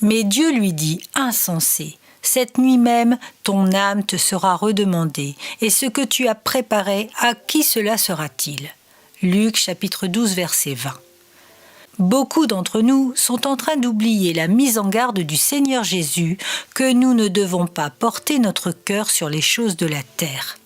Mais Dieu lui dit, insensé, cette nuit même, ton âme te sera redemandée, et ce que tu as préparé, à qui cela sera-t-il ? Luc chapitre 12, verset 20. Beaucoup d'entre nous sont en train d'oublier la mise en garde du Seigneur Jésus que nous ne devons pas porter notre cœur sur les choses de la terre.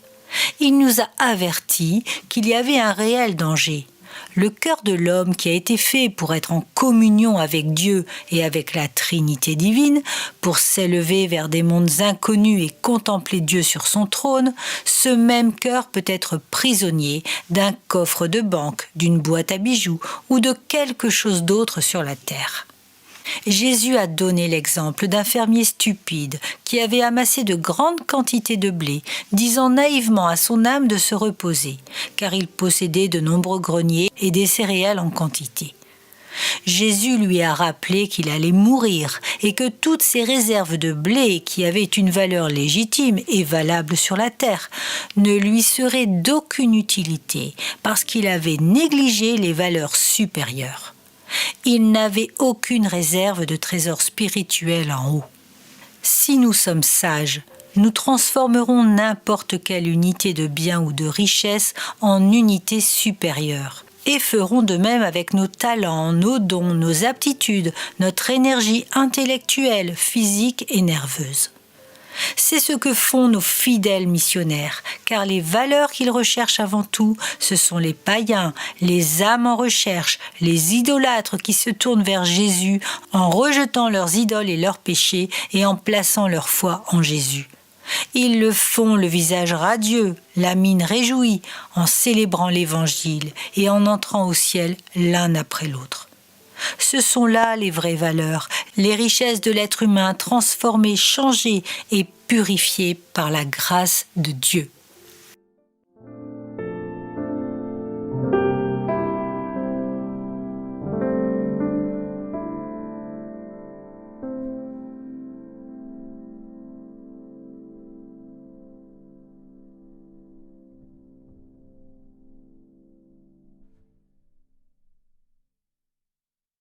Il nous a avertis qu'il y avait un réel danger. Le cœur de l'homme qui a été fait pour être en communion avec Dieu et avec la Trinité divine, pour s'élever vers des mondes inconnus et contempler Dieu sur son trône, ce même cœur peut être prisonnier d'un coffre de banque, d'une boîte à bijoux ou de quelque chose d'autre sur la terre. Jésus a donné l'exemple d'un fermier stupide qui avait amassé de grandes quantités de blé, disant naïvement à son âme de se reposer, car il possédait de nombreux greniers et des céréales en quantité. Jésus lui a rappelé qu'il allait mourir et que toutes ces réserves de blé qui avaient une valeur légitime et valable sur la terre ne lui seraient d'aucune utilité parce qu'il avait négligé les valeurs supérieures. Il n'avait aucune réserve de trésor spirituel en haut. Si nous sommes sages, nous transformerons n'importe quelle unité de bien ou de richesse en unité supérieure et ferons de même avec nos talents, nos dons, nos aptitudes, notre énergie intellectuelle, physique et nerveuse. C'est ce que font nos fidèles missionnaires, car les valeurs qu'ils recherchent avant tout, ce sont les païens, les âmes en recherche, les idolâtres qui se tournent vers Jésus en rejetant leurs idoles et leurs péchés et en plaçant leur foi en Jésus. Ils le font le visage radieux, la mine réjouie, en célébrant l'Évangile et en entrant au ciel l'un après l'autre. Ce sont là les vraies valeurs, les richesses de l'être humain transformées, changées et purifiées par la grâce de Dieu.